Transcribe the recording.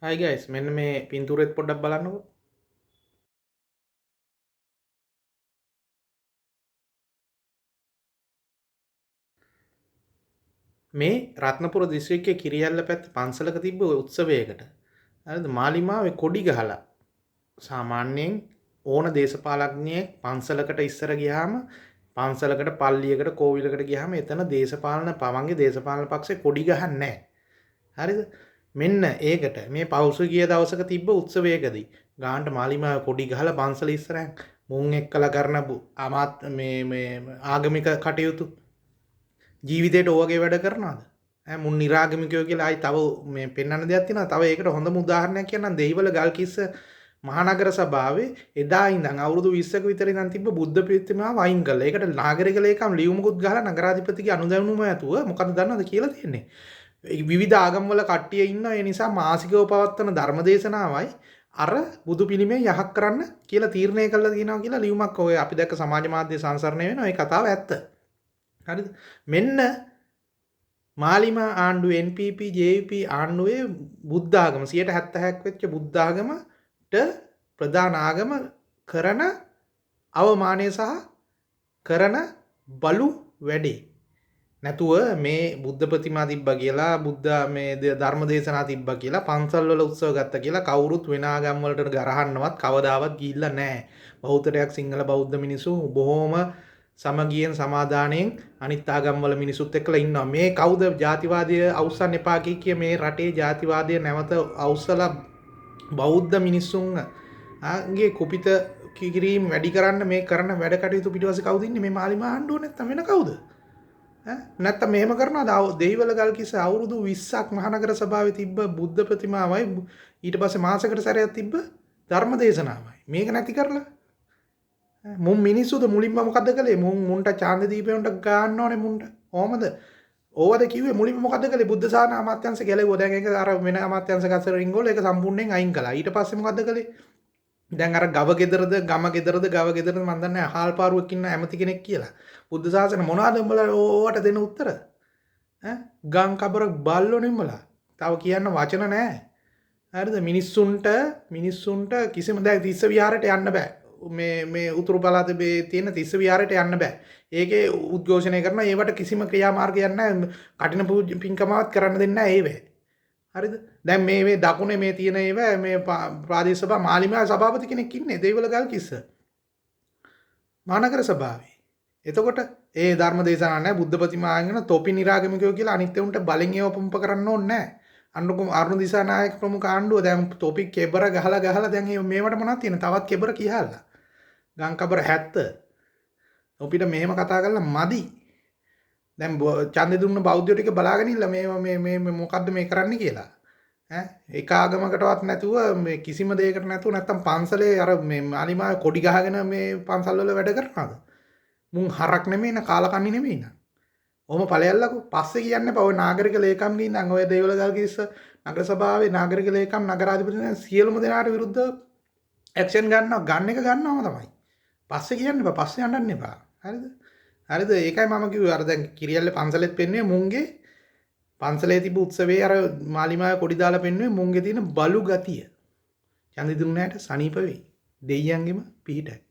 හයි guys මෙන්න මේ පින්තූරෙත් පොඩ්ඩක් බලන්නකෝ. මේ රත්නපුර දිස්ත්‍රික්කයේ කිරියල්ල පැත්තේ පන්සලක තිබ්බ උත්සවයකට හරිද මාලිමාවේ කොඩි ගහලා සාමාන්‍යයෙන් ඕන දේශපාලඥයෙක් පන්සලකට ඉස්සර ගියාම පන්සලකට පල්ලියකට කෝවිලකට ගියාම එතන දේශපාලන පවන්ගේ දේශපාලන පක්ෂේ කොඩි ගහන්නේ නැහැ. හරිද? මෙන්න ඒකට මේ පෞසුගිය දවසක තිබ්බ උත්සවයකදී ගාන්ට මාලිමාවේ කොඩි ගහලා පන්සල ඉස්සරහින් මුන් එක්කලා කරන අමාත් මේ ආගමික කටයුතු ජීවිතයට ඕවගේ වැඩ කරනවාද? මුන් නිරාගමිකයෝ කියලා ආයි තව මේ පෙන්වන්න දෙයක් තියෙනවා. තව ඒකට හොඳම උදාහරණයක් කියන්නම් දෙහිවල ගල්කිස්ස මහනගර සභාවේ එදා ඉඳන් අවුරුදු 20ක විතර ඉඳන් තිබ්බ බුද්ධ ප්‍රතිමාව වයින් කළා. ඒකට නාගරික ලේකම් ලියුමකුත් ගහලා නගරාධිපතිගේ අනුදැනුම ඇතුව මොකද දන්නවද කියලා තියෙන්නේ. විවිධ ආගම්වල කට්ටිය ඉන්නවා. ඒ නිසා මාසිකව පවත්වන ධර්මදේශනාවයි අර බුදු පිළිමේ යහක් කරන්න කියලා තීරණය කළා කියනවා කියලා ලියුමක් ඔය අපි දැක්ක සමාජ මාධ්‍ය සංසරණය වෙනවා. ඒ කතාව ඇත්ත. හරිද? මෙන්න මාලිමා ආණ්ඩුව NPP JVP ආණ්ඩුවේ බුද්ධ ආගම 70%ක් වෙච්ච බුද්ධ ආගමට ප්‍රධාන ආගම කරන අවමානය සහ කරන බලු වැඩේ නැතුව මේ බුද්ධ ප්‍රතිමා තිබ්බා කියලා බුද්ධ මේ ධර්ම දේශනා තිබ්බා කියලා පන්සල් වල උත්සව ගත්තා කියලා කවුරුත් වෙන ආගම් වලට ගරහන්නවත් කවදාවත් ගිහිල්ලා නැහැ. බෞද්ධයක් සිංහල බෞද්ධ මිනිස්සු බොහොම සමගියෙන් සමාදානයෙන් අනිත් ආගම්වල මිනිසුත් එක්කලා ඉන්නවා. මේ කවුද ජාතිවාදය අවුස්සන්න එපා කිය මේ රටේ ජාතිවාදය නැවත අවුස්සලා බෞද්ධ මිනිස්සුන්ගේ කුපිත කිරීම වැඩි කරන්න මේ කරන වැඩ කටයුතු පිටිපස්සේ කවුද ඉන්නේ? මේ මාලිමා ආණ්ඩුව නැත්තම් වෙන කවුද? නැත්තම් මෙහෙම කරනවාද? දෙහිවල ගල්කිස්ස අවුරුදු 20ක් මහනගර සභාවේ තිබ්බ බුද්ධ ප්‍රතිමාවයි ඊට පස්සේ මාසයකට සැරයක් තිබ්බ ධර්ම දේශනාවයි. මේක නැති කරලා මුන් මිනිස්සුද මුලින්ම මොකද කළේ? මුන්ට ඡාන්ද දීපේන්ට ගන්න ඕනේ මුන්ට. කොහමද? ඕවද කිව්වේ මුලින්ම මොකද කළේ? බුද්ධ ශාසන අමාත්‍යංශ ගැලෙවුවා. දැන් ඒක අර වෙන අමාත්‍යංශ ගස්ස රින්ගෝල ඒක සම්පූර්ණයෙන් අයින් කළා. ඊට පස්සේ මොකද කළේ? දැන් අර ගව ගෙදරද ගම ගෙදරද ගව ගෙදරද මන් දන්නේ නැහැ අහල් පාරුවක් ඉන්න ඇමති කෙනෙක් කියලා. බුද්ධ ශාසන මොනවද උඹලා ඕවට දෙන උත්තර? ගම් කබර බල්ලෝනේ උඹලා. තව කියන්න වචන නැහැ. හරිද? මිනිස්සුන්ට කිසිම දැන් තිස්ස විහාරයට යන්න බෑ. මේ උතුරු පළාතේ තියෙන තිස්ස විහාරයට යන්න බෑ. ඒකේ උද්ඝෝෂණය කරන ඒවට කිසිම ක්‍රියාමාර්ගයක් නැහැ. කටින පින්කමවත් කරන්න දෙන්නේ නැහැ ඒවේ. හරිද? දැන් මේ දකුණේ මේ තියෙන ඒවා මේ ප්‍රාදේශ සභා මාලිමා සභාපති කෙනෙක් ඉන්නේ දෙවිවල ගල්කිස්ස. මහනගර සභාවේ. එතකොට ඒ ධර්ම දේශනා නැහැ බුද්ධ ප්‍රතිමා අංගන තොපි නිරාගමිකයෝ කියලා අනිත් උන්ට බලෙන් ඒව පම්ප කරන්න ඕනේ නැහැ. අරුණ දිසානායක ප්‍රමුඛ ආණ්ඩුව දැන් තොපි කෙබර ගහලා දැන් මේවට මොනවද තියෙන තවත් කෙබර කියහලා. ගංකබර 70 අපිට මෙහෙම කතා කරලා මදි. දැන් ඡන්දේ දුන්න බෞද්ධයෝ ටික බලාගෙන ඉන්න මේ මොකද්ද මේ කරන්නේ කියලා. එක ආගමකටවත් නැතුව මේ කිසිම දෙයකට නැතුව නැත්තම් පන්සලේ අර මේ මාලිමාවේ කොඩි ගහගෙන මේ පන්සල් වල වැඩ කරනවාද? මුන් හරක් නෙමෙයි න කාලකන්ණි නෙමෙයි න. ඔහොම ඵලයල්ලකෝ පස්සේ කියන්න එපා. ඔය නාගරික ලේකම් ගින්නම් ඔය දේවල ගල්කිස්ස නගර සභාවේ නාගරික ලේකම් නගරාධිපති සියලුම දෙනාට විරුද්ධව ඇක්ෂන් ගන්න එක ගන්නවම තමයි. පස්සේ කියන්න එපා. පස්සේ යන්නන්න එපා. හරිද? හරිද? ඒකයි මම කිව්වේ අර දැන් කිරියල්ලේ පන්සලෙත් පෙන්නුවේ මුන්ගේ පන්සලේ තිබු උත්සවයේ අර මාලිමාවේ කොඩි දාලා පෙන්නුවේ මුන්ගේ තියෙන බලු ගතිය. ඡන්දි දුන්නාට සනීප වෙයි. දෙයියන්ගෙම පිහිටයි.